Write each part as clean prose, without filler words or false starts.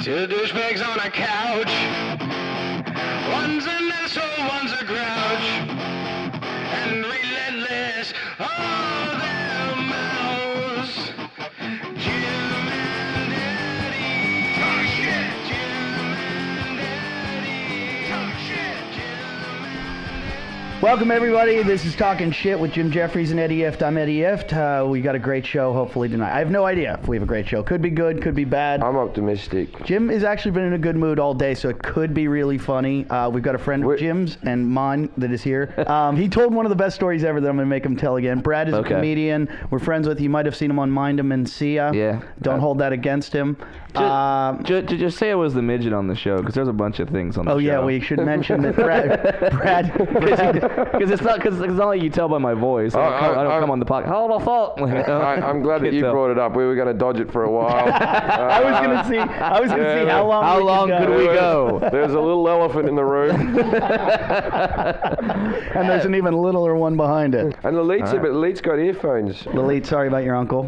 Two douchebags on a couch. One's an asshole, one's a grouch. And relentless, all their mouths. Jim and Eddie. Talk shit. Jim and Eddie. Talk shit. Jim and Eddie. Welcome, everybody. This is Talking Shit with Jim Jeffries and Eddie Ift. I'm Eddie Ift. We got a great show, hopefully, tonight. I have no idea if we have a great show. Could be good, could be bad. I'm optimistic. Jim has actually been in a good mood all day, so it could be really funny. We've got a friend of Jim's and mine that is here. He told one of the best stories ever that I'm going to make him tell again. Brad is a comedian. We're friends with. You might have seen him on Mind 'Em and See Ya. Yeah. Don't hold that against him. Just say it was the midget on the show, because there's a bunch of things on the show. Oh, yeah, we should mention that Brad. Because it's not like you tell by my voice. I don't come on the podcast. Hold on, thought. I'm glad that you brought it up. We were going to dodge it for a while. I was going to see how long. How long could we go? There's a little elephant in the room, and there's an even littler one behind it. and Lalit's got earphones. Lalit, sorry about your uncle.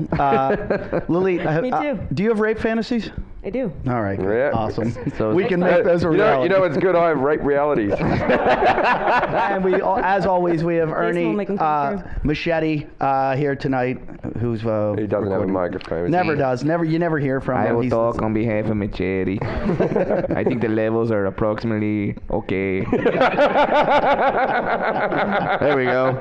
Lalit, Me too. Do you have rape fantasies? I do. All right, Yeah. awesome. So We can make those a reality. You know what's good? I have rape realities. And we, as always, we have Jason will Ernie make them come true. Machete here tonight, who's He doesn't have a recording. microphone. Never does. You never hear from I him. will He's- talk on behalf of Machete. I think the levels are approximately okay. There we go.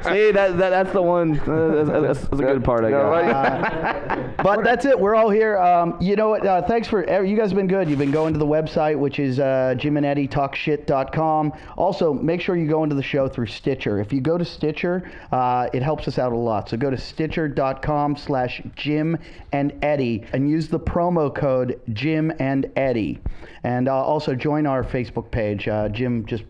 See, that's the one. That's a good part, I guess. But that's it. We're all here. You know what? Thanks for you guys have been good. You've been going to the website, which is jimandeddytalkshit.com. Also, make sure you go into the show through Stitcher. If you go to Stitcher, it helps us out a lot. So go to stitcher.com/JimandEddie and use the promo code Jim and Eddie. And also join our Facebook page. Jim just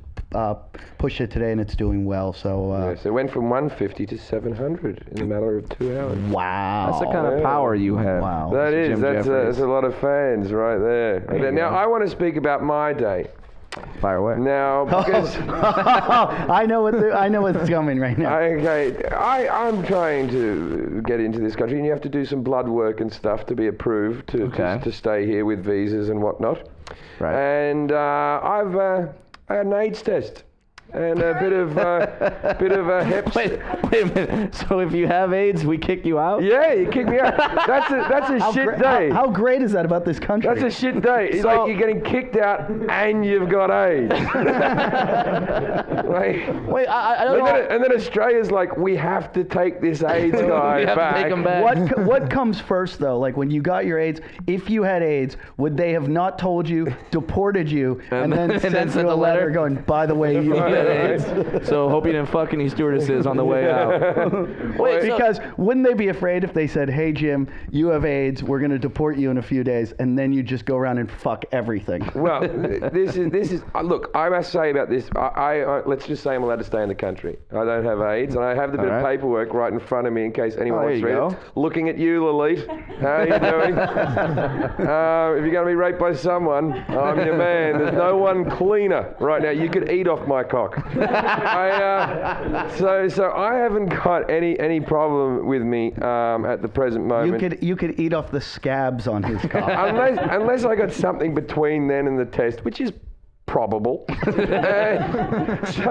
pushed it today, and it's doing well. So So it went from 150 to 700 in a matter of 2 hours. wow, That's the kind of power you have. Wow. That is. Jim That's Jeffries. a lot of fans right there. Now, I want to speak about my day. Fire away. Now, because... I know what's coming right now. I'm trying to get into this country, and you have to do some blood work and stuff to be approved to stay here with visas and whatnot. Right. And I had an AIDS test and a bit of a hep. Wait a minute. So if you have AIDS, we kick you out? Yeah, you kick me out. That's a shit day. How great is that about this country? That's a shit day. It's So- like you're getting kicked out and you've got AIDS. Wait, I don't know. And then Australia's like, we have to take this AIDS guy We have back. to take him back. What comes first, though? Like, when you got your AIDS, if you had AIDS, would they have not told you, deported you, and then sent you a letter going, by the way, you had AIDS? So hope you didn't fuck any stewardesses on the way out. Wait, Because wouldn't they be afraid if they said, hey, Jim, you have AIDS, we're going to deport you in a few days, and then you just go around and fuck everything? Well, this is. Look, I must say about this. Let's just say I'm allowed to stay in the country. I don't have AIDS, and I have the bit of paperwork right in front of me in case anyone wants to read it. Looking at you, Lalit. How are you doing? If you're going to be raped by someone, I'm your man. There's no one cleaner right now. You could eat off my cock. So I haven't got any problem with me at the present moment. You could eat off the scabs on his cock. unless I got something between then and the test, which is probable. So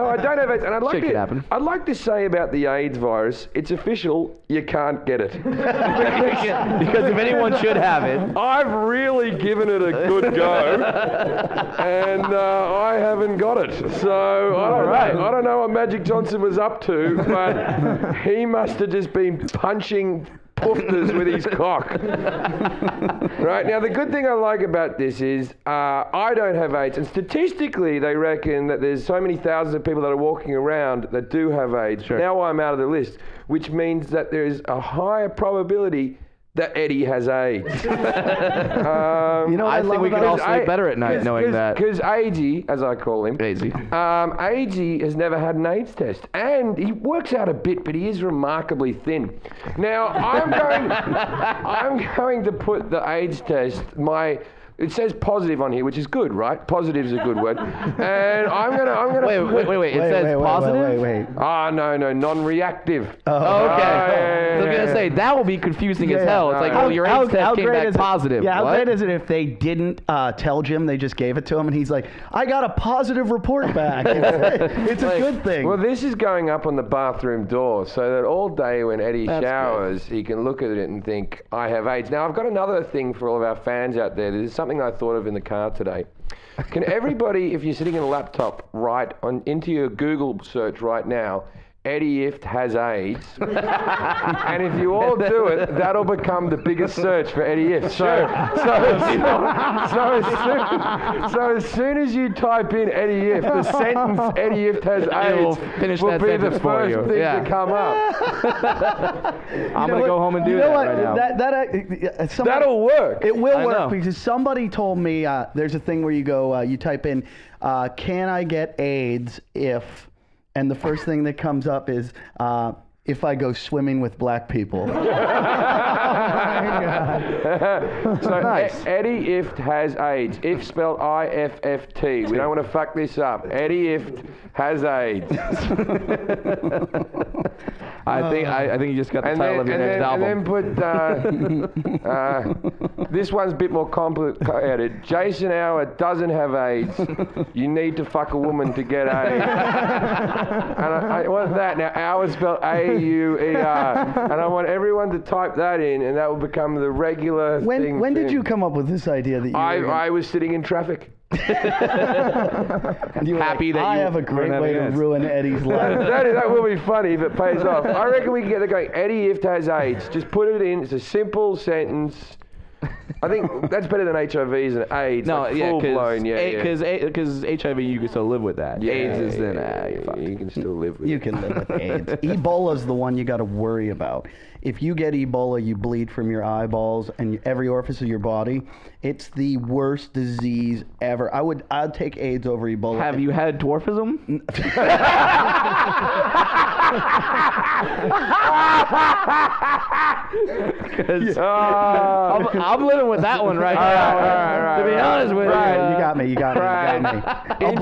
I don't have AIDS, and I'd like to say about the AIDS virus, it's official. You can't get it. Because if anyone should have it. I've really given it a good go, and I haven't got it. So I don't know what Magic Johnson was up to, but he must have just been punching poofters with his cock. Right, now the good thing I like about this is I don't have AIDS, and statistically they reckon that there's so many thousands of people that are walking around that do have AIDS. Sure. Now I'm out of the list, which means that there's a higher probability that Eddie has AIDS. I think we can all sleep better at night knowing that. Because AIDSy, as I call him, AIDSy has never had an AIDS test. And he works out a bit, but he is remarkably thin. Now, I'm going to put the AIDS test, It says positive on here, which is good, right? Positive is a good word. And I'm gonna. Wait. It says positive. Wait. No, non-reactive. Oh, okay. Yeah. I was gonna say that will be confusing as hell. It's like, well, your AIDS test came back positive. Yeah, how what? great is it if they didn't tell Jim, they just gave it to him, and he's like, I got a positive report back. It's a good thing. Well, this is going up on the bathroom door, so that all day when Eddie showers, he can look at it and think, I have AIDS. Now, I've got another thing for all of our fans out there. There's something I thought of in the car today. Can everybody, if you're sitting in a laptop, write into your Google search right now, Eddie Ift has AIDS, and if you all do it, that'll become the biggest search for Eddie Ift. So as soon as you type in Eddie Ift, the sentence Eddie Ift has AIDS will be the first thing to come up. I'm gonna go home and do that right now. That'll work. It will work because somebody told me there's a thing where you go, you type in, can I get AIDS if... And the first thing that comes up is if I go swimming with black people. Oh my God. So nice. Eddie Ift has AIDS. Ift spelled I-F-F-T. We don't want to fuck this up. Eddie Ift has AIDS. I think you just got the title of your next album. And then put this one's a bit more complicated. Jason Howard doesn't have AIDS. You need to fuck a woman to get AIDS. And I want that. Now, Howard spelled A-U-E-R. And I want everyone to type that in, and that will become the regular thing. When did you come up with this idea that you I was sitting in traffic. And you were happy like, that I you have a great way to AIDS. Ruin Eddie's life. that will be funny if it pays off. I reckon we can get there going, Eddie Ift has AIDS. Just put it in. It's a simple sentence. I think that's better than HIVs and AIDS. No, like yeah, because HIV you can still live with that. Yeah, AIDS is then you're fucked. You can still live with it. You can live with AIDS. Ebola's the one you got to worry about. If you get Ebola, you bleed from your eyeballs and every orifice of your body. It's the worst disease ever. I'd take AIDS over Ebola. Have you had dwarfism? I'm living with that one right now. To be honest with you. You got me.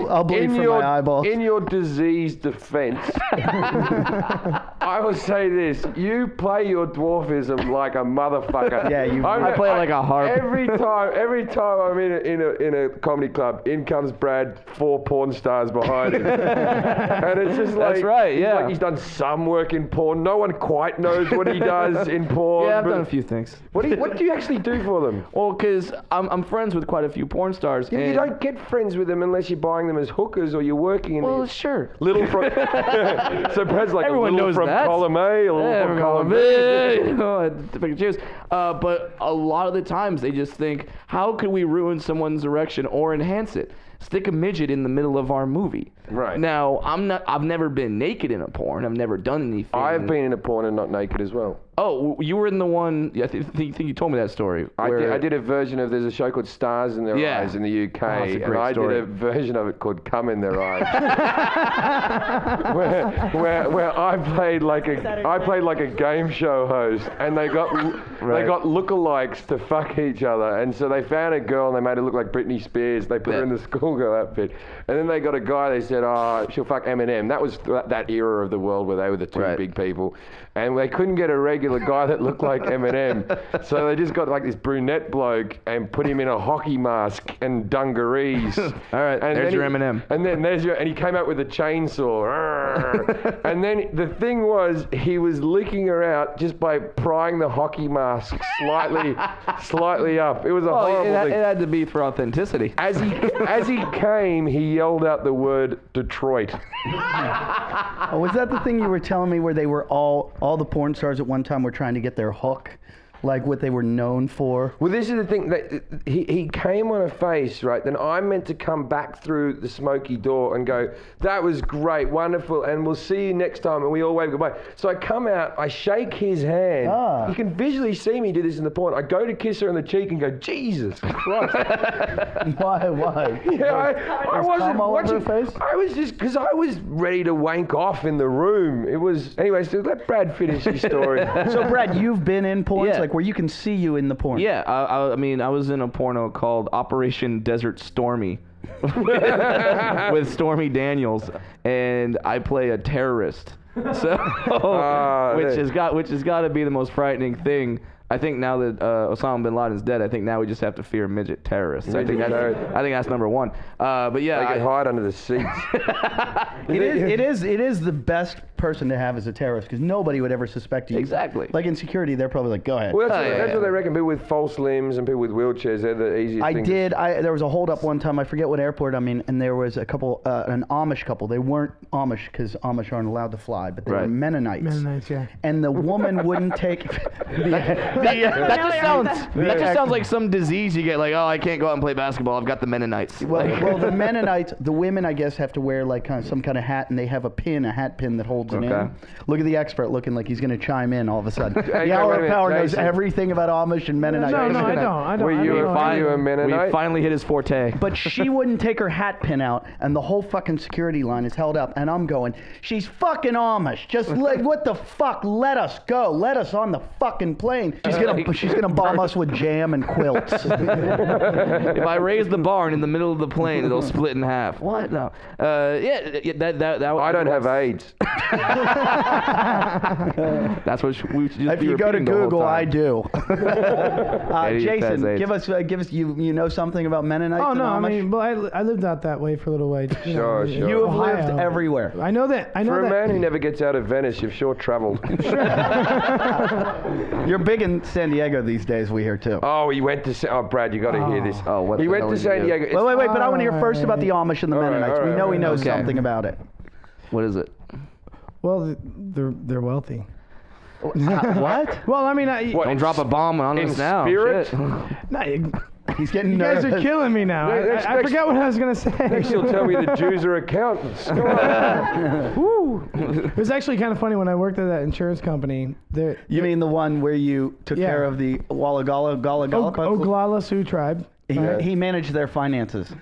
I'll bleed from my eyeballs. In your disease defense, I will say this. You play your dwarfism like a motherfucker. Yeah, I play it like a harp. Every time I'm in a comedy club, in comes Brad, 4 porn stars behind him. And it's just like... That's right, yeah. Like he's done some work in porn. No one quite knows what he does in porn. Yeah, I've done a few things. What do you actually do for them? Well, because I'm friends with quite a few porn stars. Yeah, and you don't get friends with them unless you're buying them as hookers or you're working in... Well, sure. Little from... So Brad's like Everyone a little knows from that. column A, a little from column B. But a lot of the times they just think, how could we ruin someone's erection or enhance it? Stick a midget in the middle of our movie. Right. Now, I've never been naked in a porn. I've never done anything. I've been in a porn and not naked as well. Oh, you were in the one... I think you told me that story. I did a version of... There's a show called Stars in Their Eyes in the UK. Oh, it's a great and story. I did a version of it called Come in Their Eyes. where I played like a game show host, and they got lookalikes to fuck each other. And so they found a girl and they made her look like Britney Spears. They put her in the schoolgirl outfit. And then they got a guy, they said, she'll fuck Eminem. That was that era of the world where they were the two big people. And they couldn't get a regular guy that looked like Eminem. So they just got like this brunette bloke and put him in a hockey mask and dungarees. All right, and there's your Eminem. And then and he came out with a chainsaw. And then the thing was, he was licking her out just by prying the hockey mask slightly up. It was a horrible thing. It had to be for authenticity. As he came, he yelled out the word Detroit. Oh, was that the thing you were telling me where they were all the porn stars at one time were trying to get their hook? Like what they were known for? Well, this is the thing. That he came on a face, right? Then I'm meant to come back through the smoky door and go, that was great, wonderful, and we'll see you next time. And we all wave goodbye. So I come out, I shake his hand. You can visually see me do this in the porn. I go to kiss her on the cheek and go, Jesus Christ. Why? Yeah, I wasn't watching. Face? I was just, because I was ready to wank off in the room. It was, anyway, so let Brad finish his story. So Brad, you've been in porn? Yeah. like where you can see you in the porn. Yeah, I mean, I was in a porno called Operation Desert Stormy with Stormy Daniels, and I play a terrorist. So, which has got to be the most frightening thing. I think now that Osama bin Laden's dead, I think now we just have to fear midget terrorists. I think that's number one. But yeah, they can hide under the seats. It is the best person to have as a terrorist because nobody would ever suspect you. Exactly. Like in security, they're probably like, go ahead. Well, that's what they reckon. People with false limbs and people with wheelchairs, they're the easiest thing. There was a holdup one time. I forget what airport I'm in, and there was a couple, an Amish couple. They weren't Amish because Amish aren't allowed to fly, but they were Mennonites. Mennonites, yeah. And the woman wouldn't take. That just sounds like some disease you get. Like, oh, I can't go out and play basketball. I've got the Mennonites. Well, the Mennonites, the women, I guess, have to wear like some kind of hat, and they have a hat pin that holds it in. Look at the expert looking like he's going to chime in all of a sudden. The Hour of Power knows everything about Amish and Mennonites. No, I don't. Were you a Mennonite? We finally hit his forte. But she wouldn't take her hat pin out, and the whole fucking security line is held up, and I'm going, she's fucking Amish. Just like, what the fuck? Let us go. Let us on the fucking plane. She's gonna bomb us with jam and quilts. If I raise the barn in the middle of the plane, it'll split in half. What? No. That I don't have AIDS. That's what we should just If be you go to repeating the whole Google, time. I do. Jason, AIDS. give us. You know something about Mennonites? Oh and no, I Amish? mean, well, I lived out that way for a little while. Sure. You have Ohio. lived everywhere. I know that. For a man who never gets out of Venice, you've sure traveled. You're big in San Diego these days, we hear too. Oh, he went to. Oh, Brad, you got to hear this. Oh, what he the went hell to did he San do? Diego. Wait, but I want to hear first about the Amish and the Mennonites. We know he knows something about it. What is it? Well, they're wealthy. What? Well, I mean, Don't drop a bomb on us now. spirit? Shit. no, He's getting you guys are nervous. killing me now. I forgot what I was gonna say. Next you'll tell me the Jews are accountants. Come on. It was actually kind of funny when I worked at that insurance company. You mean the one where you took care of the Oglala Sioux tribe. He managed their finances.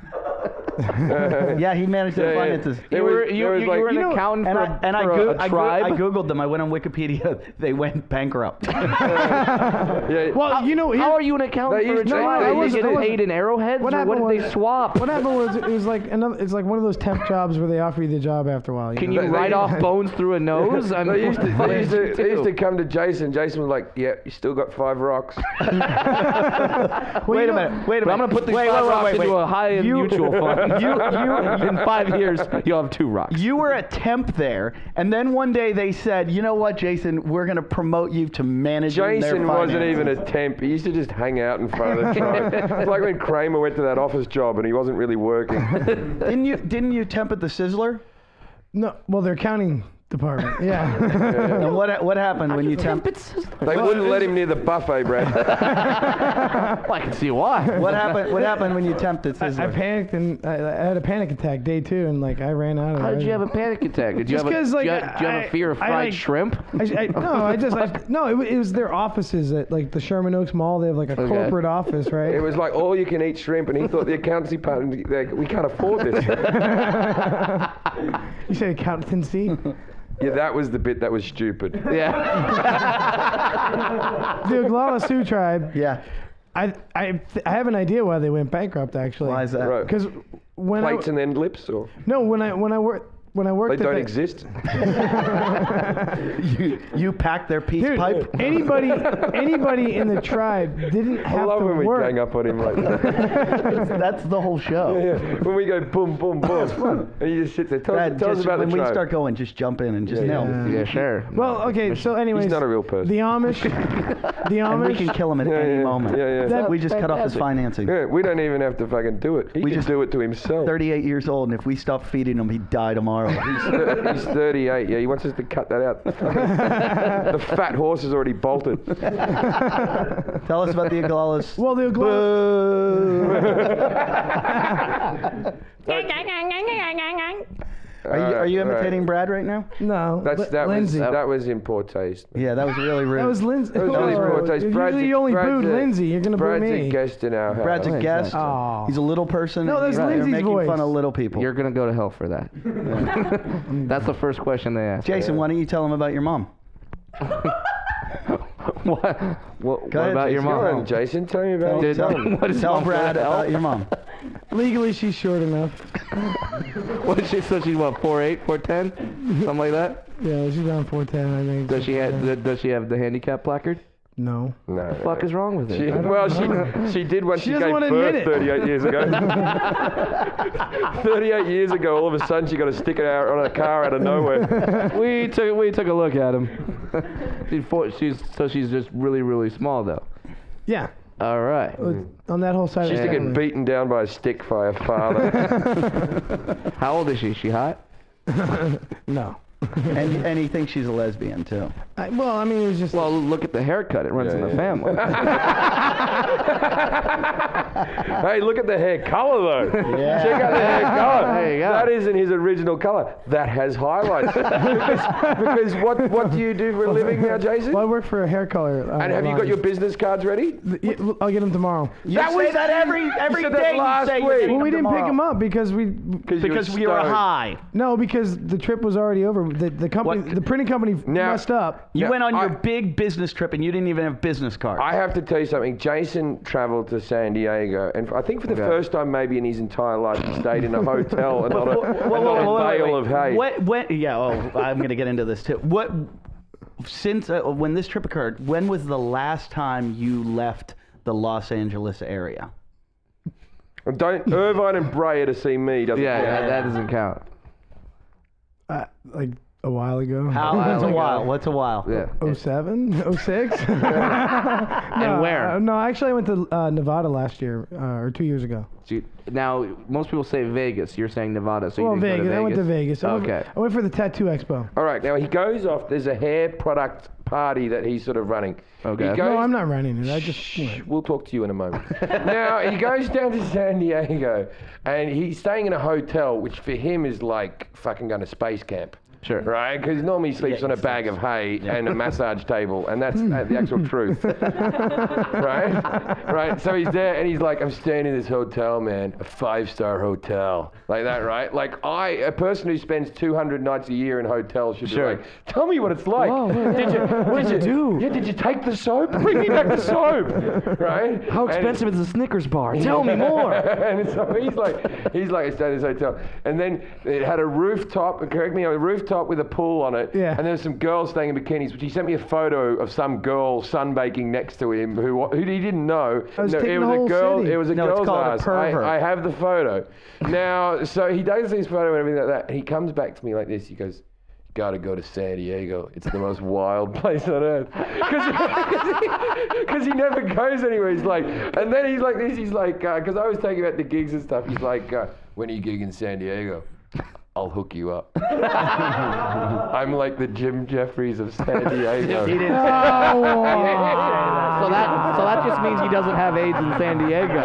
Yeah, he managed their finances. You were an accountant for a tribe? I Googled them. I went on Wikipedia. They went bankrupt. Well, how are you an accountant for a tribe? Did they get paid in arrowheads, or what did they swap? What happened was it was like it's like one of those temp jobs where they offer you the job after a while. Can you write off bones through a nose? I mean, They used to come to Jason. Jason was like, "Yeah, you still got 5 rocks." Wait a minute. But I'm going to put these 5 rocks into a high-end mutual fund. In 5 years, you'll have 2 rocks. You were a temp there, and then one day they said, you know what, Jason, we're going to promote you to manage their finances. Jason wasn't even a temp. He used to just hang out in front of the truck. It's like when Kramer went to that office job and he wasn't really working. Didn't you temp at the Sizzler? No, well, their accounting department. Yeah. And what happened when you temped? They wouldn't let him near the buffet, Brad. Well, I can see why. What happened when you temped at Sizzler? I panicked and I had a panic attack day 2, and like I ran out of. How did you have a panic attack? Did you Just have 'cause, do like, you have a fear of fried shrimp? It was their offices at like the Sherman Oaks Mall. They have like a corporate office, right? It was like all you can eat shrimp, and he thought the accountancy part, we can't afford this. You said accountancy. Yeah, that was the bit that was stupid. Yeah. The Oglala Sioux tribe. Yeah. I have an idea why they went bankrupt. Actually. Why is that? Right. Because when Plates and end lips, or when I worked. they don't exist. You packed their peace Dude, pipe? anybody in the tribe didn't have I love to when we work. gang up on him like that. That's the whole show. Yeah. When we go boom, boom, boom, and you just sit there. Tell us about the when we tribe. start going, just jump in and just nail. Yeah, sure. Well, okay. So, anyways, He's not a real person. The Amish. And we can kill him at any moment. Yeah. We just cut off his financing. Yeah, we don't even have to fucking do it. He can just do it to himself. 38 years old, and if we stop feeding him, he'd die tomorrow. He's 38. Yeah, he wants us to cut that out. The fat horse is already bolted. Tell us about the Oglalas. Well, the Are you imitating Brad right now? No, Lindsay. Lindsay. That was in poor taste. Yeah, that was really rude. That was Lindsay. That was really poor taste. Usually you only booed Lindsay. You're gonna boo Brad's me. a guest in our house. Brad's a guest. Oh. He's a little person. No, that's You're Lindsay's making voice. fun of little people. You're going to go to hell for that. That's the first question they ask. Jason, why don't you tell him about your mom? What ahead, about your Jason. Go mom? on, Jason. Tell me about Did- your mom. what is Tell mom Brad gonna about help? your mom. Legally, she's short enough. What is she? So she's what? 4'8", 4'10", something like that. Yeah, she's around 4'10", I think. Does she have the handicap placard? No. No. What the fuck is wrong with She, it? well, she did when she doesn't gave wanna birth admit it. 38 years ago. 38 years ago, all of a sudden she got a sticker out on a car out of nowhere. we took a look at him. She's just really, really small though. Yeah. All right. On that whole side She used of to the get family. beaten down by a stick by her father. How old is she? She hot? No. And he thinks she's a lesbian too. Well, I mean, it was just... Well, look at the haircut. It runs in the family. Hey, look at the hair color though. Yeah. Check out the hair color. There you go. That isn't his original color. That has highlights. because what do you do for a living now, Jason? Well, I work for a hair color. And have you got your business cards ready? I'll get them tomorrow. You say that every said that day. You last say you're week. getting Well, we them didn't pick tomorrow. them up because Because we were high. No, because the trip was already over. The company, What? the printing company Now- messed up. You Yeah, went on your big business trip and you didn't even have business cards. I have to tell you something. Jason traveled to San Diego, and I think for the first time maybe in his entire life, he stayed in a hotel and not a bale of hay. I'm going to get into this too. When this trip occurred, when was the last time you left the Los Angeles area? Don't Irvine and Brea to see me. Doesn't Yeah, count. that doesn't count. Like a while ago. What's a while? What's a while? Yeah. 07? 06? And where? No, actually I went to Nevada last year, or 2 years ago. Now, most people say Vegas. You're saying Nevada, so you Well, didn't go to Vegas. I went to Vegas. Okay. I went for the Tattoo Expo. All right, now he goes off. There's a hair product party that he's sort of running. Okay. He goes, No, I'm not running it. I just... We'll talk to you in a moment. Now, he goes down to San Diego, and he's staying in a hotel, which for him is like fucking going to space camp. Sure. Right? Because normally he sleeps on a bag of hay and a massage table, and that's the actual truth. Right? So he's there, and he's like, I'm staying in this hotel, man, a 5-star hotel. Like that, right? Like a person who spends 200 nights a year in hotels should be like, tell me what it's like. Whoa, Did you do? Yeah, did you take the soap? Bring me back the soap. Right? How expensive is the Snickers bar? Tell me more. And so he's like, I stayed in this hotel. And then it had a rooftop, correct me, a rooftop with a pool on it. Yeah. And there were some girls staying in bikinis, which he sent me a photo of some girl sunbaking next to him who he didn't know. I was No, taking it the was whole a girl. city. It was a No, it's girl's called a ass. pervert. I have the photo. Now, so he does this photo and everything like that. And he comes back to me like this. He goes, gotta go to San Diego. It's the most wild place on earth. Because he never goes anywhere. He's like, and then he's like this. He's like, because I was taking him out to gigs and stuff. He's like, when are you gigging in San Diego? I'll hook you up. I'm like the Jim Jeffries of San Diego. He didn't So that just means he doesn't have AIDS in San Diego.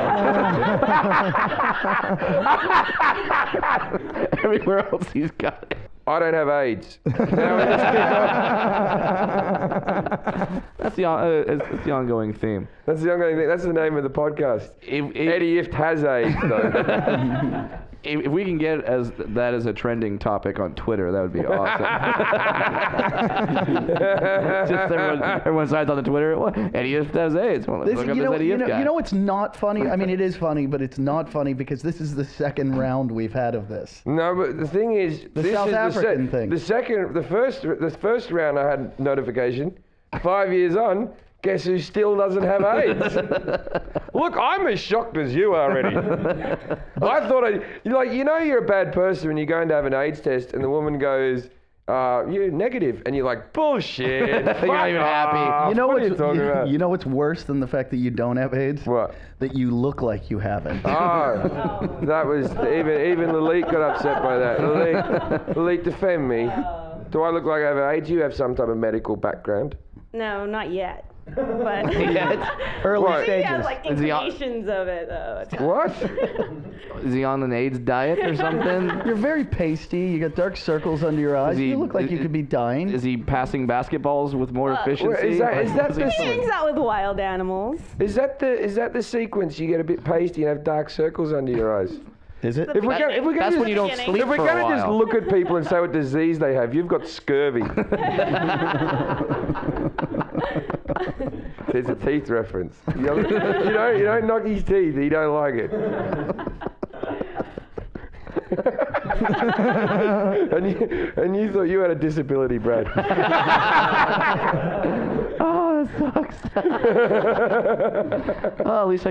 Everywhere else he's got it. I don't have AIDS. That's the ongoing theme. That's the ongoing thing. That's the name of the podcast. Eddie Ift has AIDS, though. If we can get that as a trending topic on Twitter, that would be awesome. Just everyone signs on the Twitter. What? Eddie Ift has AIDS. Well, let's look up this Eddie Ift guy. You know what's not funny? I mean, it is funny, but it's not funny because this is the second round we've had of this. No, but the thing is, this South is African thing. The first round I had notification. 5 years on, guess who still doesn't have AIDS? Look, I'm as shocked as you are, Eddie. I thought you're a bad person when you go in to have an AIDS test and the woman goes, you're negative, and you're like, bullshit. You're not even happy. You know what are you talking about? You know what's worse than the fact that you don't have AIDS? What? That you look like you haven't. Oh, that was even Lalit got upset by that. Lalit, defend me. Do I look like I have AIDS? You have some type of medical background. No, not yet. But Early What? he stages. has like Is he on- inclinations of it though. What? Is he on an AIDS diet or something? You're very pasty. You got dark circles under your eyes. You look like you could be dying. Is he passing basketballs with more efficiency? Is that He hangs out with wild animals. Is that the sequence? You get a bit pasty and have dark circles under your eyes. Is it? If we're gonna That's just, when you don't If sleep if we're for a gonna just while. look at people and say what disease they have, you've got scurvy. There's a teeth reference. You don't knock his teeth. He don't like it. and you thought you had a disability, Brad. Oh, that sucks. Oh, at least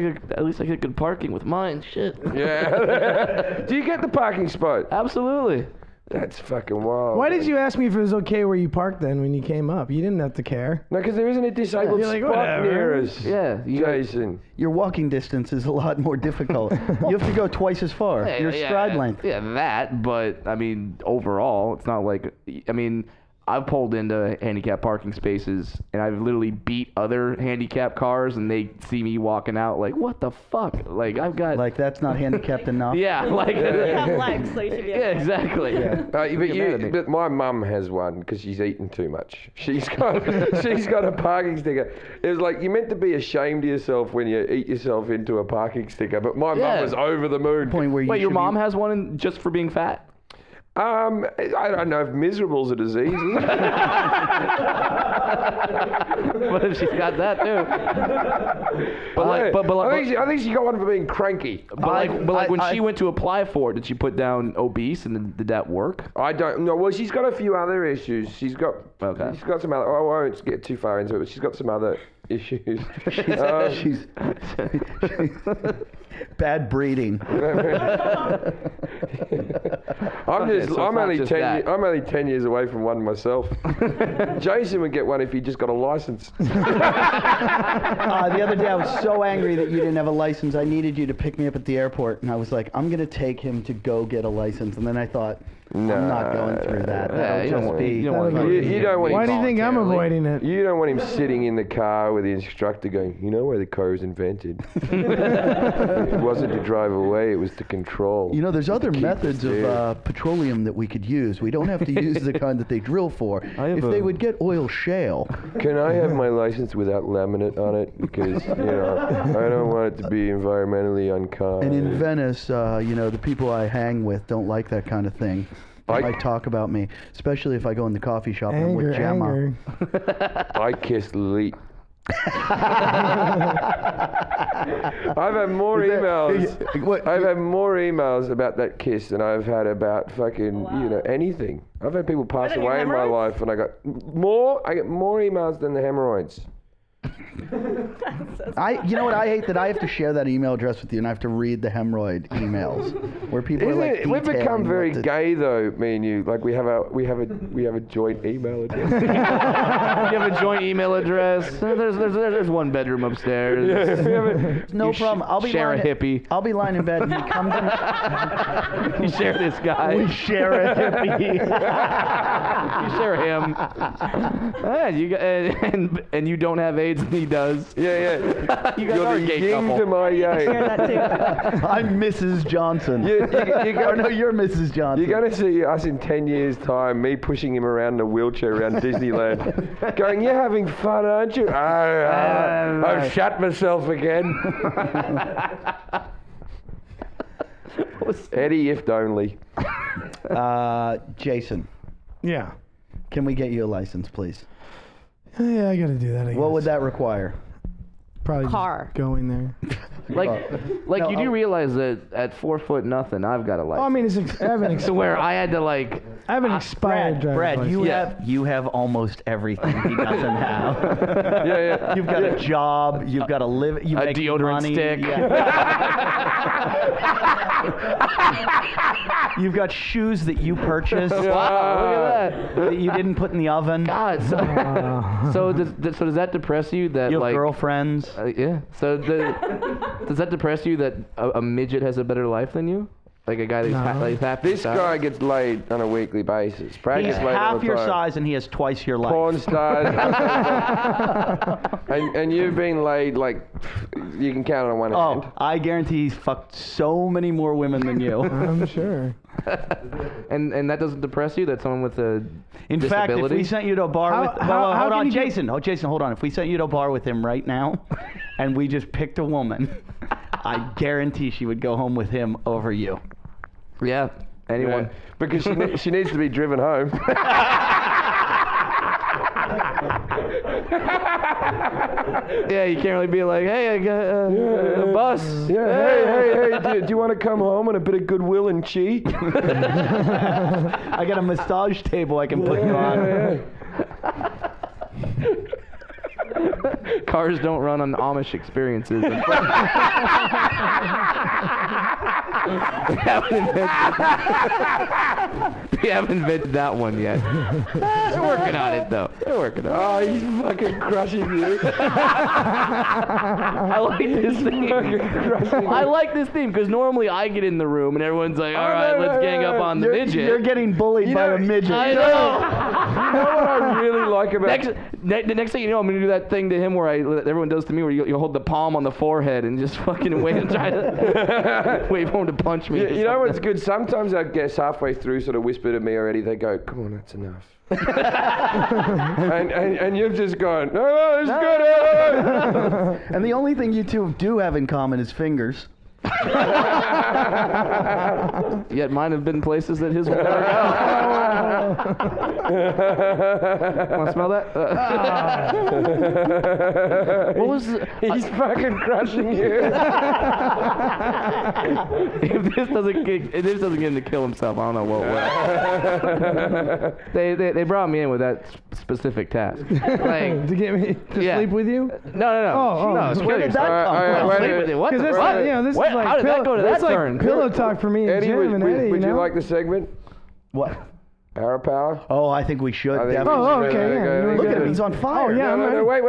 I get good parking with mine. Shit. Yeah. Do you get the parking spot? Absolutely. That's fucking wild. Why did you ask me if it was okay where you parked then when you came up? You didn't have to care. No, because there isn't a disabled You're like, spot whatever. near us. Yeah. Jason. Your walking distance is a lot more difficult. You have to go twice as far. Your stride length. Yeah, that. But I mean, overall, it's not like. I mean, I've pulled into handicap parking spaces and I've literally beat other handicap cars, and they see me walking out like, what the fuck? Like I've got. Like that's not handicapped enough. Yeah, like. You have legs, so you should be able to. Exactly. Yeah. But my mum has one because she's eaten too much. She's got a parking sticker. It was like you meant to be ashamed of yourself when you eat yourself into a parking sticker, but my mum was over the moon. Point where you Wait, your should mom has one just for being fat? I don't know if miserable's a disease. What if she's got that too? I think she got one for being cranky. But when she went to apply for it, did she put down obese, and then did that work? I don't know. Well, she's got a few other issues. She's got some other. I won't get too far into it, but she's got some other issues. she's bad breeding. I'm only 10 years away from one myself. Jason would get one if he just got a license. The other day I was so angry that you didn't have a license. I needed you to pick me up at the airport, and I was like, I'm going to take him to go get a license. And then I thought, I'm not going through that. You don't want Why do you think I'm avoiding it? You don't want him sitting in the car with the instructor going, you know why the car was invented? It wasn't to drive away, it was to control. You know, there's other methods of petroleum that we could use. We don't have to use the kind that they drill for. If they would get oil shale. Can I have my license without laminate on it? Because, I don't want it to be environmentally unkind. And in Venice, the people I hang with don't like that kind of thing. They might talk about me, especially if I go in the coffee shop and I'm with Gemma. I kissed Lily. I've had more emails. I've had more emails about that kiss than I've had about fucking anything. I've had people pass away in my life, and I get more emails than the hemorrhoids. I hate that I have to share that email address with you, and I have to read the hemorrhoid emails where people are like, we've become very gay though, me and you. Like we have a joint email address. You have a joint email address. There's one bedroom upstairs. No problem. I'll be share a hippie. I'll be lying in bed, and he comes in. You share this guy. We share a hippie. You share him. And you don't have AIDS, and he does. Yeah. You guys are a gay yin couple. to my yang. Share that too. I'm Mrs. Johnson. You're Mrs. Johnson. You're going to see us in 10 years' time, me pushing him around in a wheelchair around Disneyland, going, you're having fun, aren't you? I've shot myself again. Eddie, if only. Jason. Yeah. Can we get you a license, please? Yeah, I gotta do that, I guess. What would that require? Probably Car. just going there. You do realize that at 4 foot nothing, I've got a license. Oh, I mean, I haven't So where I had to I have an expired driver's Brad, license. you have almost everything he doesn't have. Yeah. You've got a job. You've got to live. You a make deodorant money. stick. You've got shoes that you purchased. Wow, look at that you didn't put in the oven. God. So does that depress you that You have girlfriends. Yeah. So does that depress you that a midget has a better life than you? Like a guy that's half This guy gets laid on a weekly basis. Brad He's gets laid all half the your time. size and he has twice your life. Porn stars. and you've been laid like you can count on one hand. Oh, I guarantee he's fucked so many more women than you. I'm sure. And that doesn't depress you that someone with a In disability? fact, if we sent you to a bar with... how hold can on, you do- Jason. Oh, Jason, hold on. If we sent you to a bar with him right now and we just picked a woman, I guarantee she would go home with him over you. Yeah. Anyone. Yeah, because she needs to be driven home. Yeah, you can't really be like, hey, I got a bus. Yeah, hey, do you want to come home and a bit of goodwill and chi? I got a massage table I can put you on. Cars don't run on Amish experiences. We haven't invented that one yet. They're working on it, though. They're working on it. Oh, he's fucking crushing you. I like this theme. I like this theme because normally I get in the room and everyone's like, all right, let's gang up on the midget. You're getting bullied by a midget. I know. You know what I really like about... The next thing you know, I'm going to do that thing to him where everyone does to me where you hold the palm on the forehead and just fucking wait and try to wait for him to punch me. You know what's good? Sometimes our guests halfway through sort of whisper to me already, they go, come on, that's enough. and you've just gone, no, it's good. And the only thing you two do have in common is fingers. Yet mine have been places that his will never go. Want to smell that? What was? He's fucking crushing you. If this doesn't get him to kill himself, I don't know what will. They brought me in with that specific task, like To get me to sleep with you? No. Oh, No, Where did that come from? Sleep with you. What the Because fuck? this is like How did that go to that that's like turn? pillow talk for me and Eddie, Jim and Eddie. would you you know? like the segment? What? Power Power? Oh, I think we should. I think definitely. Oh, okay, yeah. Look at him. He's on fire. Oh, yeah. No, wait.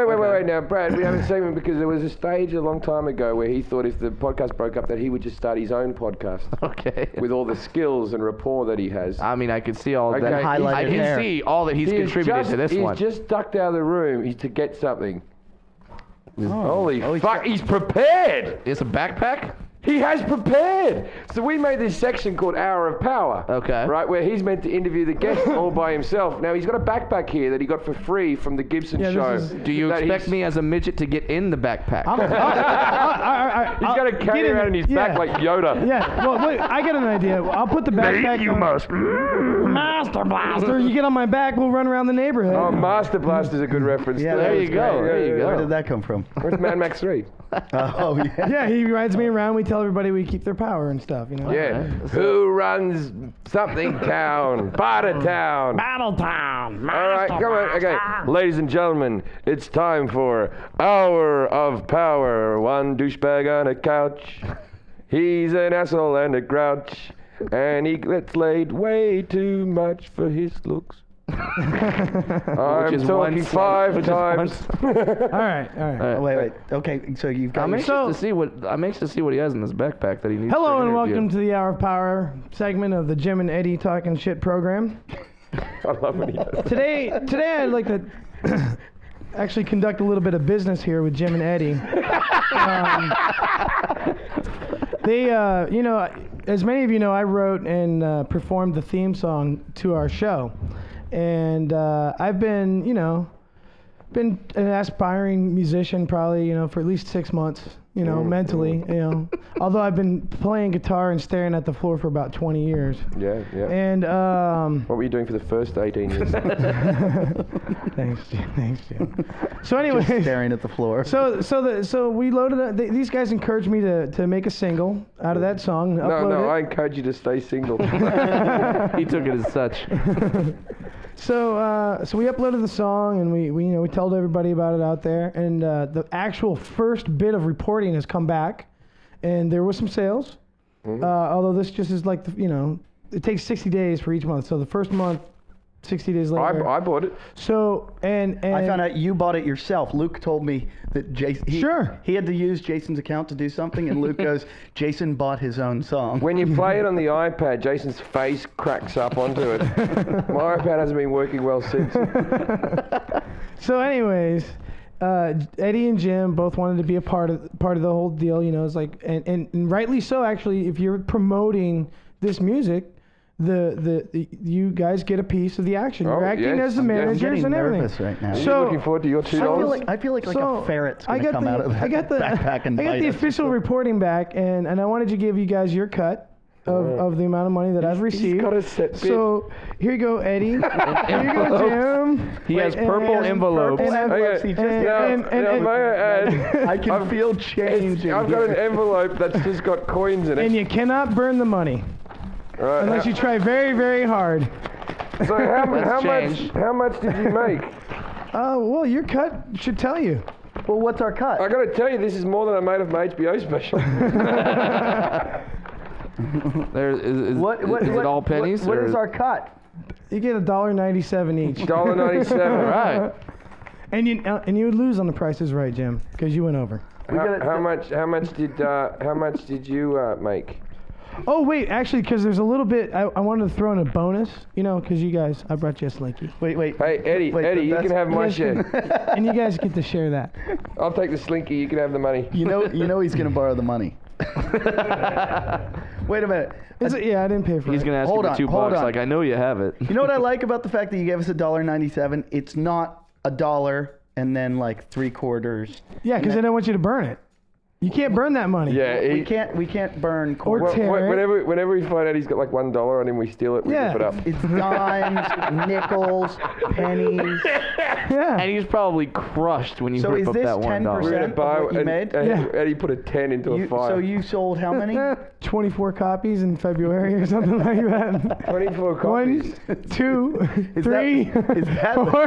Now, Brad, we have a segment because there was a stage a long time ago where he thought if the podcast broke up that he would just start his own podcast Okay. with all the skills and rapport that he has. I mean, I could see all Okay. that. Highlighted I can hair. see all that he's contributed to this one. He's just ducked out of the room to get something. Holy Oh, he's fuck, he's prepared! It's a backpack? He has prepared! So we made this section called Hour of Power. Okay. Right, where he's meant to interview the guests all by himself. Now, he's got a backpack here that he got for free from the Gibson Yeah, this show. is- Do you expect me as a midget to get in the backpack? He's got to carry it around in his back like Yoda. Yeah, well, wait, I got an idea. I'll put the backpack on. Master Blaster. You get on my back, we'll run around the neighborhood. Oh, Master Blast is a good reference. Yeah, too. there you go. There you go. Where did that come from? Where's Mad Max 3? Oh, yeah. Yeah, he rides me around. We tell everybody we keep their power and stuff, you know? Yeah. Who runs something town? Barter town. Battle Town. All right, come on. Okay, ladies and gentlemen, it's time for Hour of Power. One douchebag on a couch. He's an asshole and a grouch. And he gets laid way too much for his looks. I'm is talking once. 5 times. All right. Oh, wait. Okay, so you've got... I'm anxious to see what he has in this backpack that he needs. Hello for an and interview. welcome to the Hour of Power segment of the Jim and Eddie Talking Shit program. I love when he does. Today I'd like to actually conduct a little bit of business here with Jim and Eddie. They, as many of you know, I wrote and performed the theme song to our show. And I've been an aspiring musician probably, for at least 6 months, mentally, Although I've been playing guitar and staring at the floor for about 20 years. Yeah. And What were you doing for the first 18 years? thanks, Jim. So anyway, Just staring at the floor. So we loaded up. These guys encouraged me to make a single out of that song. No, I encourage you to stay single. He took it as such. So we uploaded the song and we told everybody about it out there. And the actual first bit of reporting has come back, and there was some sales. Mm-hmm. Although this just is like it takes 60 days for each month. So the first month, 60 days later. I bought it. So and I found out you bought it yourself. Luke told me that Jason. He had to use Jason's account to do something, and Luke goes, "Jason bought his own song." When you play it on the iPad, Jason's face cracks up onto it. My iPad hasn't been working well since. So, anyways, Eddie and Jim both wanted to be a part of the whole deal. It's like, and rightly so. Actually, if you're promoting this music, you guys get a piece of the action. You're acting as the managers and everything. Nervous right now. So, looking forward to your $2. I feel like a ferret's going to come out of that backpack and I got bite the us. official reporting back, and I wanted to give you guys your cut. of the amount of money that I've received. He's got a set bit. So here you go, Eddie. Here you go, Jim. He has purple envelopes. Okay. Now, may I add, I can feel change. I've got an envelope that's just got coins in it. And you cannot burn the money Right, unless you try very, very hard. So how much did you make? Well, your cut should tell you. Well, what's our cut? I got to tell you, this is more than I made of my HBO special. Is it all pennies? What or? is our cut? You get $1.97 each. $1.97. Right. And you would lose on the Price is Right, Jim, because you went over. How much did you make? Oh wait, actually, because there's a little bit. I wanted to throw in a bonus, because you guys, I brought you a Slinky, Wait. Hey, Eddie, you can have my share. and you guys get to share that. I'll take the Slinky. You can have the money. You know he's gonna borrow the money. Wait a minute. Yeah, I didn't pay for He's it. gonna ask Hold you on, for hold $2. on. Like, I know you have it. You know what I like about the fact that you gave us $1.97? It's not $1 and then like 3/4. Yeah, because I don't want you to burn it. You can't burn that money. Yeah, We can't burn quarters. tear it. whenever we find out he's got like $1 on him, we steal it. We Yeah. rip it up. It's dimes, nickels, pennies. Yeah. And he's probably crushed when you So rip is up this that $1. 10%? We're gonna buy what you and, made? and Yeah. Eddie put a 10 into a 5. So you sold how many? 24 copies in February or something like that. 24 copies. 1, 2, Is 3, is that 4.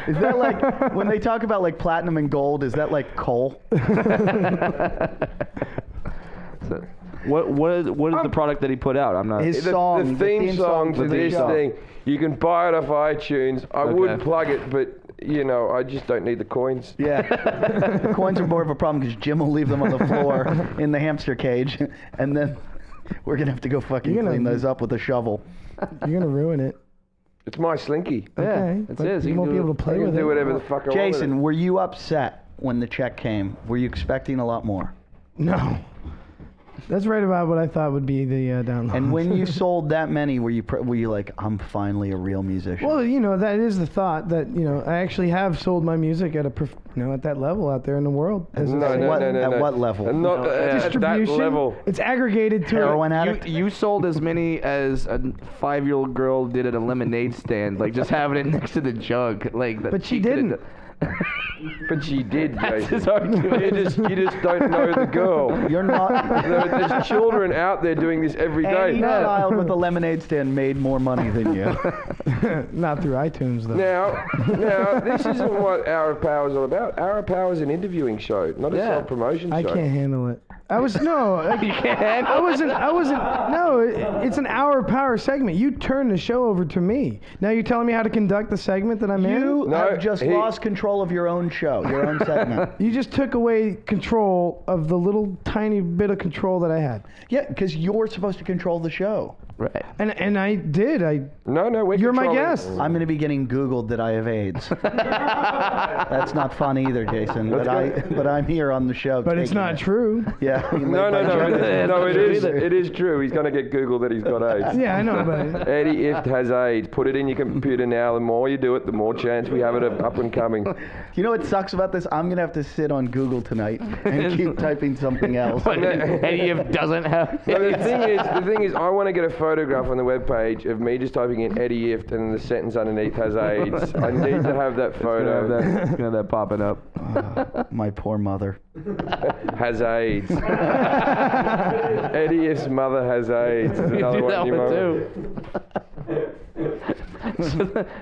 is that like when they talk about like platinum and gold? Is that like coal? So, what is the product that he put out? I'm not. His The song, theme song to the this show. thing, you can buy it off iTunes. I would Okay. plug it, but I just don't need the coins. Yeah, the coins are more of a problem because Jim will leave them on the floor in the hamster cage, and then we're gonna have to go fucking You're gonna- clean those up with a shovel. You're gonna ruin it. It's my Slinky. Okay. it's but his. You You won't can be do able to I play can with do it. whatever the fuck I want. Jason, were you upset when the check came? Were you expecting a lot more? No. That's right about what I thought would be the download. And when you sold that many, were you like, I'm finally a real musician? Well, that is the thought that I actually have sold my music at at that level out there in the world. As No, a- no, what- no, no, at no. what level? And not at that distribution. level. It's aggregated to Heroin it. addict? You sold as many as a 5-year-old girl did at a lemonade stand, like just having it next to the jug, like. But she could've didn't. done- But she did, That's Jason. his argument. You just don't know the girl. You're not. There's children out there doing this every day. Any child with a lemonade stand made more money than you. Not through iTunes though. Now, this isn't what Hour of Power is all about. Hour of Power is an interviewing show, not a Yeah. self-promotion show. I can't handle it. I wasn't. You can't. I wasn't. No, it's an Hour of Power segment. You turned the show over to me. Now you're telling me how to conduct the segment that I'm You in. No, have just he- lost control of your own show, your own segment. You just took away control of the little tiny bit of control that I had. Yeah, because you're supposed to control the show. Right. And I did. No, we're You're my controlling- guest. I'm going to be getting Googled that I have AIDS. That's not fun either, Jason. But I'm here on the show. But it's taking not it. true. Yeah. No, it is. It is true. He's going to get Googled that he's got AIDS. Yeah, I know, but Eddie Ift has AIDS. Put it in your computer now. The more you do it, the more chance we have it of up and coming. You know what sucks about this? I'm going to have to sit on Google tonight and keep typing something else. Eddie if doesn't have. No, the thing is, I want to get a photograph on the webpage of me just typing in Eddie Ift and the sentence underneath has AIDS. I need to have that photo. Gonna have that popping up. My poor mother. Has AIDS. Eddie Ift's mother has AIDS. There's another Do one that in your one moment. too.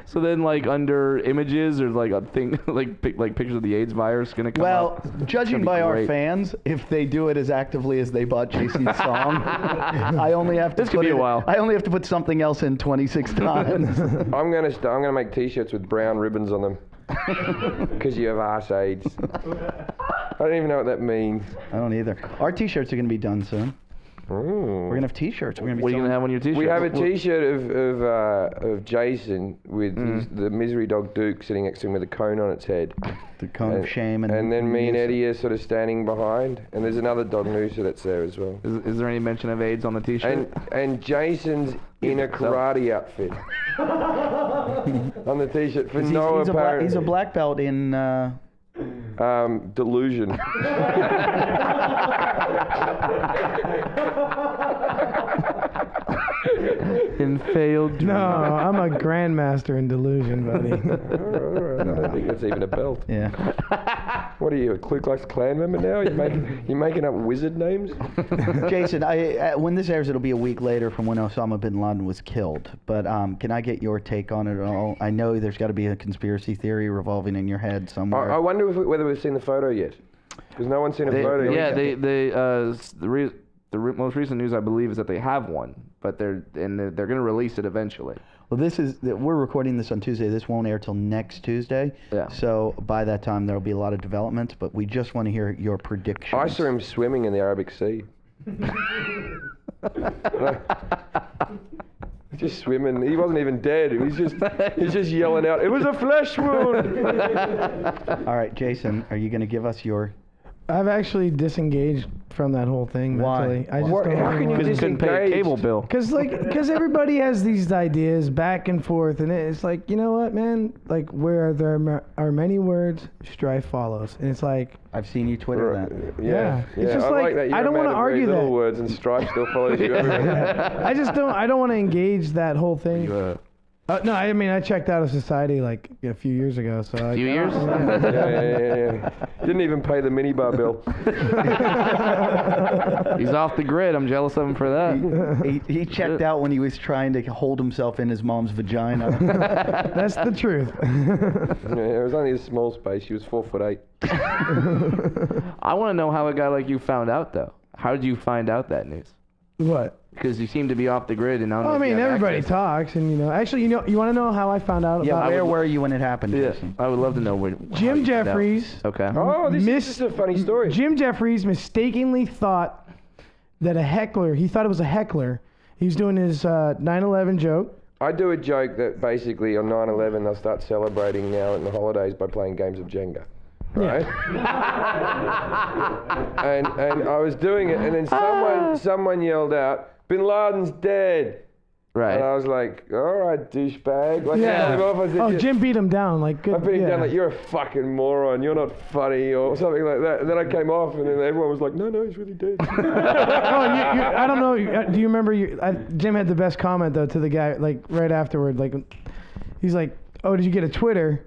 So then, like under images or like a thing, like pictures of the AIDS virus gonna come Well, up. judging be by our great. fans, if they do it as actively as they bought Jason's song, I only have to This could put be a it- while. I only have to put something else in 26 times. I'm gonna make T-shirts with brown ribbons on them because you have arse AIDS. I don't even know what that means. I don't either. Our T-shirts are going to be done soon. We're gonna have T-shirts. We're gonna be What are you gonna have on your T-shirt? We have a T-shirt of Jason with the misery dog Duke sitting next to him with a cone on its head. the cone of shame, And then me and Eddie are sort of standing behind, and there's another dog Noosa that's there as well. Is there any mention of AIDS on the T-shirt? And Jason's in a karate outfit on the T-shirt for no apparent he's a black belt in. delusion. In failed dream. No, I'm a grandmaster in delusion, buddy. All right. I don't think that's even a belt. Yeah. What are you, a Ku Klux Klan member now? You making up wizard names? Jason, when this airs, it'll be a week later from when Osama bin Laden was killed. But can I get your take on it all? I know there's got to be a conspiracy theory revolving in your head somewhere. I wonder whether we've seen the photo yet. Because no one's seen a photo Yeah, yet. the most recent news I believe is that they have one, but they're going to release it eventually. Well, we're recording this on Tuesday. This won't air till next Tuesday. Yeah. So by that time, there'll be a lot of developments, but we just want to hear your predictions. I saw him swimming in the Arabic Sea. Just swimming. He wasn't even dead. He's just yelling out, "It was a flesh wound!" All right, Jason, are you going to give us your... I've actually disengaged from that whole thing Why? mentally. I just What- don't how really can you want Because you couldn't pay a Disengaged. cable bill. Because everybody has these ideas back and forth, and it's like, you know what, man? Like, where there are many words, strife follows, and it's like, I've seen you Twitter that. Yeah. It's just I like, that. You're I don't a man want to of very argue little that. words, and strife still follows you everywhere. I don't want to engage that whole thing. No, I mean, I checked out of society like a few years ago. So A few years? Yeah. Didn't even pay the minibar bill. He's off the grid. I'm jealous of him for that. He checked out when he was trying to hold himself in his mom's vagina. That's the truth. Yeah, it was only a small space. She was 4'8". I want to know how a guy like you found out, though. How did you find out that news? What? Because you seem to be off the grid, and I don't know Well, I if you mean, have everybody access. talks, and actually, you want to know how I found out Yeah, about where were you when it happened, Yeah, Jason? I would love to know where. how Jim you found out. Jeffries? Okay. Oh, this is a funny story. Jim Jeffries mistakenly thought that he thought it was a heckler. He was doing his 9/11 joke. I do a joke that basically on 9/11 they'll start celebrating now in the holidays by playing games of Jenga. Right? and I was doing it, and then someone yelled out, "Bin Laden's dead." Right. And I was like, "All right, douchebag." Like, Yeah. I said, Oh, Jim beat him down. Like, good. I beat him yeah. down like, "You're a fucking moron. You're not funny," or something like that. And then I came off, and then everyone was like, "No, he's really dead." I don't know. Do you remember? Jim had the best comment though to the guy, like right afterward. Like, he's like, "Oh, did you get a Twitter?"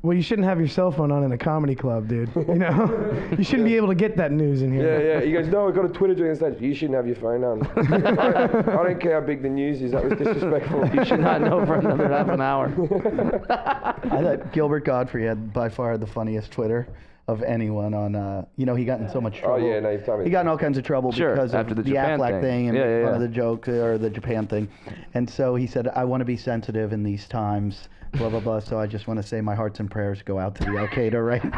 Well, you shouldn't have your cell phone on in a comedy club, dude. You know, you shouldn't be able to get that news in here. Yeah. He goes, "No, I got a Twitter during the stage. You shouldn't have your phone on." I don't care how big the news is. That was disrespectful. You should not know for another half an hour. I thought Gilbert Godfrey had by far the funniest Twitter of anyone on, he got in so much trouble. Oh, yeah, no, you've told me. He got in all kinds of trouble Sure, because after of the Japan Aflac thing and Yeah. one of the jokes, or the Japan thing. And so he said, "I want to be sensitive in these times, blah, blah, blah. So I just want to say my hearts and prayers go out to the Al-Qaeda right now."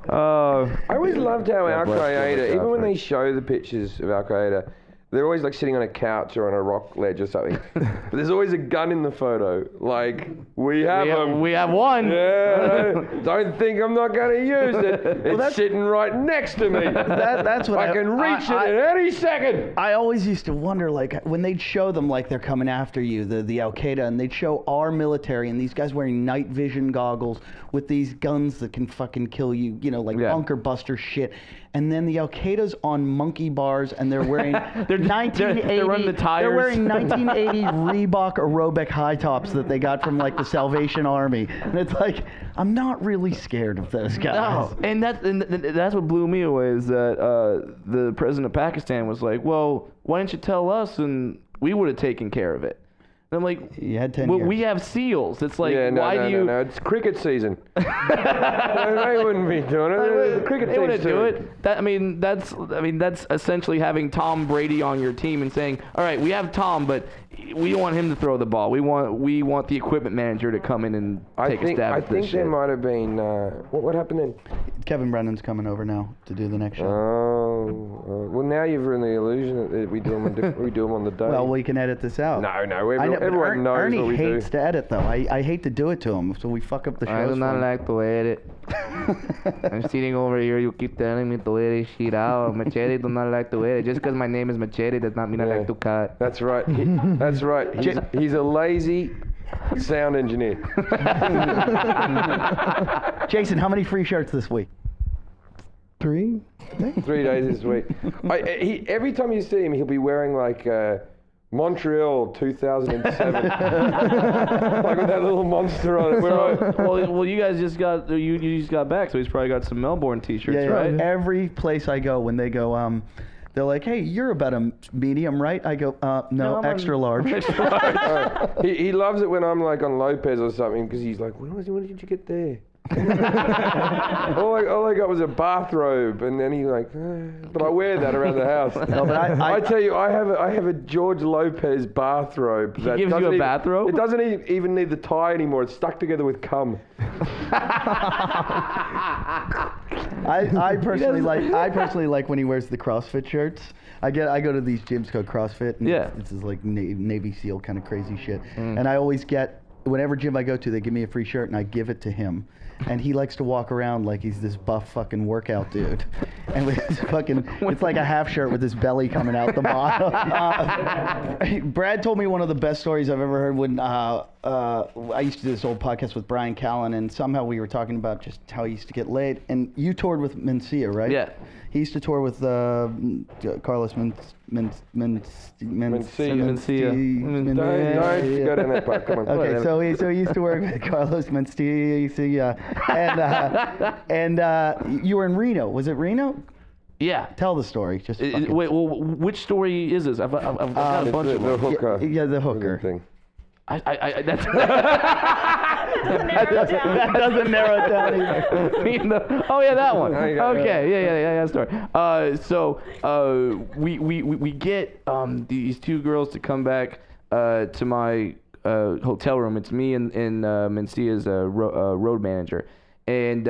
I always loved how God bless Al-Qaeda, Gilbert even when Godfrey. they show the pictures of Al-Qaeda, they're always like sitting on a couch or on a rock ledge or something. But there's always a gun in the photo. Like, we have them. We have one. Yeah, don't think I'm not going to use it. It's sitting right next to me. That's what I can reach it at any second. I always used to wonder, like, when they'd show them, like, they're coming after you, the Al-Qaeda, and they'd show our military and these guys wearing night vision goggles with these guns that can fucking kill you, like bunker buster shit. And then the Al-Qaeda's on monkey bars, and they're wearing 1980. they're running the tires. They're wearing 1980 Reebok aerobic high tops that they got from like the Salvation Army, and it's like, I'm not really scared of those guys. No, and that's what blew me away is that the president of Pakistan was like, "Well, why didn't you tell us and we would have taken care of it?" And I'm like, You had 10 well, years. we have SEALs. It's like, why do you? No, it's cricket season. They wouldn't be doing it. The cricket They team's wouldn't do doing it. That's essentially having Tom Brady on your team and saying, "All right, we have Tom, but we don't want him to throw the ball. We want the equipment manager to come in and take a stab at this I think shit." there might have been. What happened then? Kevin Brennan's coming over now to do the next show. Well, now you've ruined the illusion that we do them on the day. Well, we can edit this no, I know, everyone knows Ernie what we do. hates to edit, though. I hate to do it to him, so we fuck up the show. I do not like to edit. I'm sitting over here. You keep telling me to edit shit out. Machete do not like to edit. Just because my name is Machete does not mean I like to cut. That's right. That's right. He's a lazy sound engineer. Jason, how many free shirts this week? 3. 3 days this week. Every time you see him, he'll be wearing like Montreal 2007, like with that little monster on it. Well, you guys just got you just got back, so he's probably got some Melbourne T-shirts, Yeah, right? Every place I go, when they go, they're like, "Hey, you're about a medium, right?" I go, "No, extra large." He loves it when I'm like on Lopez or something because he's like, "What did you get there?" all I got was a bathrobe, and then he's like, but I wear that around the house. No, but I tell you, I have a George Lopez bathrobe. He gives you a bathrobe? It doesn't even need the tie anymore. It's stuck together with cum. I personally like when he wears the CrossFit shirts. I go to these gyms called CrossFit, and it's this like Navy SEAL kind of crazy shit. And I always get, whenever gym I go to, they give me a free shirt, and I give it to him. And he likes to walk around like he's this buff fucking workout dude. And with his fucking, it's like a half shirt with his belly coming out the bottom. Brad told me one of the best stories I've ever heard when I used to do this old podcast with Brian Callen, and somehow we were talking about just how he used to get laid. And you toured with Mencia, right? Yeah. He used to tour with Carlos Mencia. Don't go down that part. Come on. Okay, so he used to work with Carlos Mencia, and you were in Reno. Was it Reno? Yeah. Tell the story. Just wait. Well, which story is this? I've got a bunch of them. The hooker. Yeah, the hooker. Thing. That's That doesn't narrow it down either. Oh yeah, that one. Okay, Yeah, story. So we get these two girls to come back to my hotel room. It's me and Mencia's road manager, and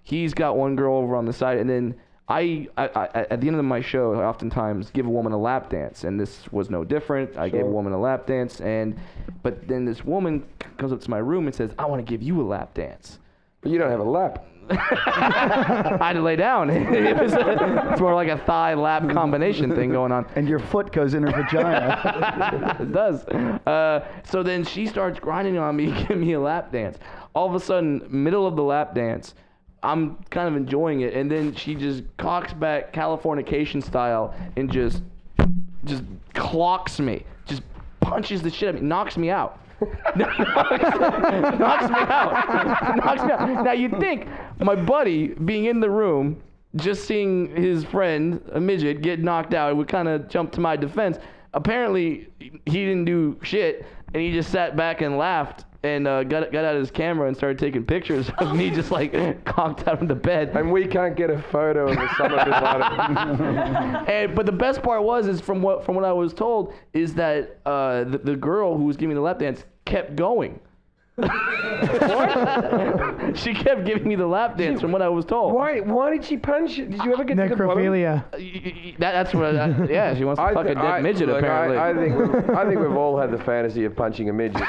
he's got one girl over on the side, and then I at the end of my show, I oftentimes give a woman a lap dance, and this was no different. I gave a woman a lap dance, but then this woman comes up to my room and says, "I want to give you a lap dance." But you don't have a lap. I had to lay down. It's more like a thigh lap combination thing going on. And your foot goes in her vagina. It does. So then she starts grinding on me, giving me a lap dance. All of a sudden, middle of the lap dance, I'm kind of enjoying it, and then she just cocks back Californication style and just clocks me, just punches the shit out of me, knocks me out. knocks me out. Now you'd think my buddy being in the room, just seeing his friend, a midget, get knocked out, would kind of jump to my defense. Apparently, he didn't do shit, and he just sat back and laughed. And got out his camera and started taking pictures of me just like conked out of the bed. And we can't get a photo of the Osama bin Laden. But the best part is from what I was told is that the girl who was giving me the lap dance kept going. What? She kept giving me the lap dance from what I was told. Why did she punch you? Did you ever get necrophilia? That's what. Yeah, she wants to fuck a dead midget. Apparently, I think we've all had the fantasy of punching a midget.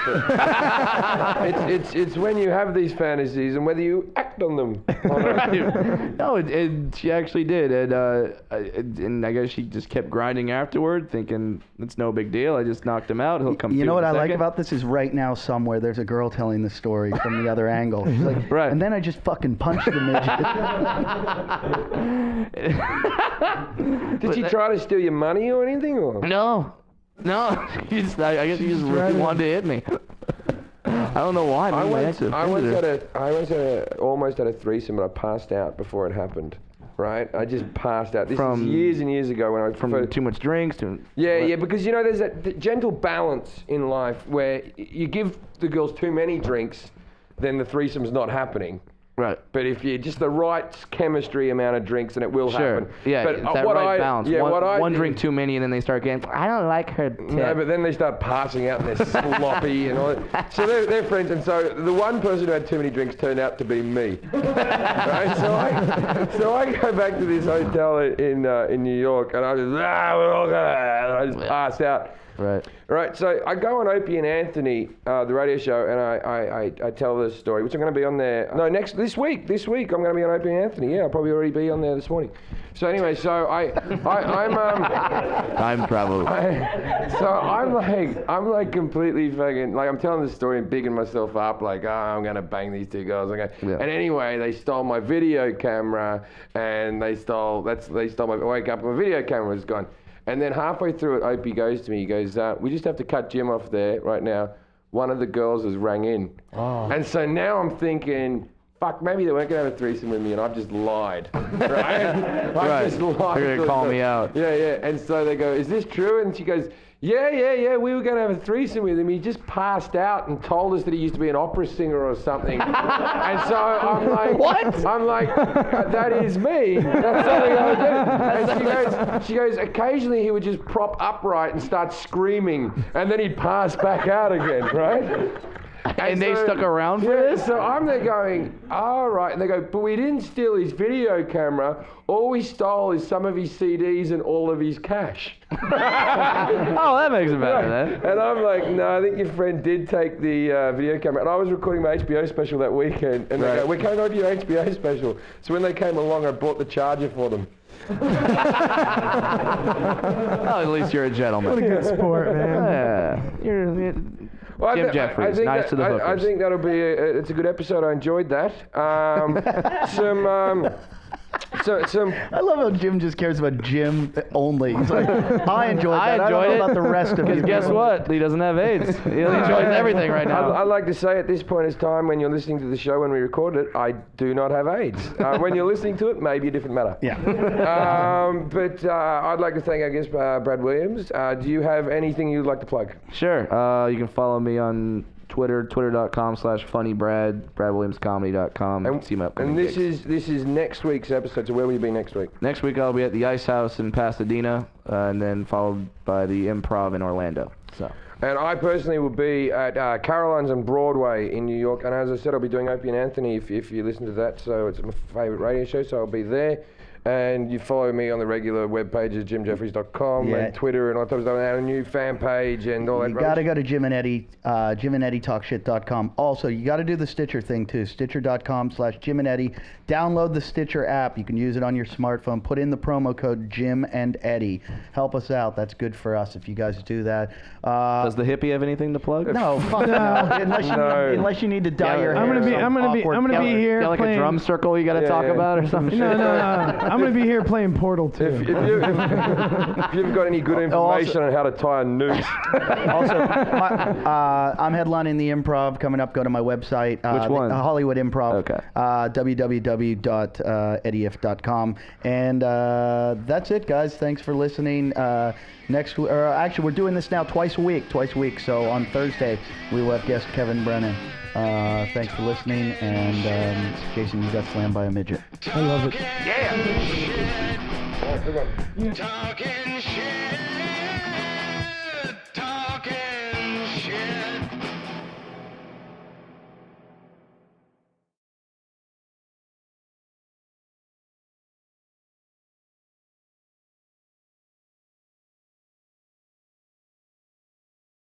It's when you have these fantasies and whether you act on them. No, she actually did, and I guess she just kept grinding afterward, thinking it's no big deal. I just knocked him out. He'll come. You know what I like about this is right now somewhere there's a girl telling the story from the other angle. She's like, right. And then I just fucking punched the midget. Did she try to steal your money or anything? Or? No. I guess she just really wanted to hit me. I don't know why. I once almost had a threesome, but I passed out before it happened. Right, I just passed out. This is years and years ago when I was from too much drinks. Yeah, because you know there's that gentle balance in life where you give the girls too many drinks, then the threesome's not happening. Right. But if you just the right chemistry amount of drinks, then it will happen. Yeah, but it's that right balance. Yeah, one drink too many, and then they start getting, I don't like her tip. No, but then they start passing out and they're sloppy and all that. So they're friends, and so the one person who had too many drinks turned out to be me. Right? So I go back to this hotel in New York, and I just, we're all gonna, I just pass out. Right, so I go on Opie and Anthony, the radio show, and I tell the story, which I'm going to be on there. No, this week I'm going to be on Opie and Anthony. Yeah, I'll probably already be on there this morning. So anyway, so I'm Time travel. I'm like completely fucking, like I'm telling the story and bigging myself up, like, I'm going to bang these two girls. Okay. Yeah. And anyway, they stole my video camera, and they stole my, I wake up and my video camera was gone. And then halfway through it, Opie goes to me, he goes, we just have to cut Jim off there right now. One of the girls has rang in. Oh. And so now I'm thinking, fuck, maybe they weren't going to have a threesome with me, and I've just lied, right? I've just lied. They're going to call me out. Yeah. And so they go, is this true? And she goes, yeah, we were going to have a threesome with him. He just passed out and told us that he used to be an opera singer or something. And so I'm like, what? I'm like, that is me. That's something I would do. And she goes, occasionally he would just prop upright and start screaming, and then he'd pass back out again, right? And they stuck around for this? So I'm there going, all right. And they go, but we didn't steal his video camera. All we stole is some of his CDs and all of his cash. Oh, that makes it better then. And I'm like, no, I think your friend did take the video camera. And I was recording my HBO special that weekend. And they go, we're coming over to your HBO special. So when they came along, I bought the charger for them. Oh, at least you're a gentleman. What a good sport, man. Yeah. You're Jim Jeffries, nice to the hookers. I think that'll be it's a good episode. I enjoyed that. I love how Jim just cares about Jim only. He's like, I enjoyed that. I don't know about the rest of you. Because guess what? He doesn't have AIDS. He enjoys everything right now. I'd like to say at this point in time, when you're listening to the show, when we recorded it, I do not have AIDS. When you're listening to it, maybe a different matter. Yeah. But I'd like to thank our guest, Brad Williams. Do you have anything you'd like to plug? Sure. You can follow me on Twitter, twitter.com/funnybrad, bradwilliamscomedy.com. And see my upcoming gigs. This is next week's episode, so where will you be next week? Next week I'll be at the Ice House in Pasadena, and then followed by the Improv in Orlando. So. And I personally will be at Caroline's on Broadway in New York, and as I said, I'll be doing Opie and Anthony if you listen to that, so it's my favourite radio show, so I'll be there. And you follow me on the regular web pages, jimjeffries.com and Twitter and all that type of stuff, and a new fan page and all that. You got to go to Jim and Eddie, JimandEddieTalkShit.com. Also, you got to do the Stitcher thing too, Stitcher.com/Jim and Eddie. Download the Stitcher app. You can use it on your smartphone. Put in the promo code Jim and Eddie. Help us out. That's good for us if you guys do that. Does the hippie have anything to plug? No, fuck no. Unless you need to dye your hair. I'm gonna be here. Got like a drum circle you got to talk about or something. No. I'm gonna be here playing Portal 2. If you've got any good information on how to tie a noose. Also, I'm headlining the Improv coming up. Go to my website. Which one? Hollywood Improv. Okay. www.eddief.com. And that's it, guys. Thanks for listening. Actually, we're doing this now twice a week. So on Thursday, we will have guest Kevin Brennan. Thanks for listening, and Jason, you got slammed by a midget. I love it. Yeah. Talking shit.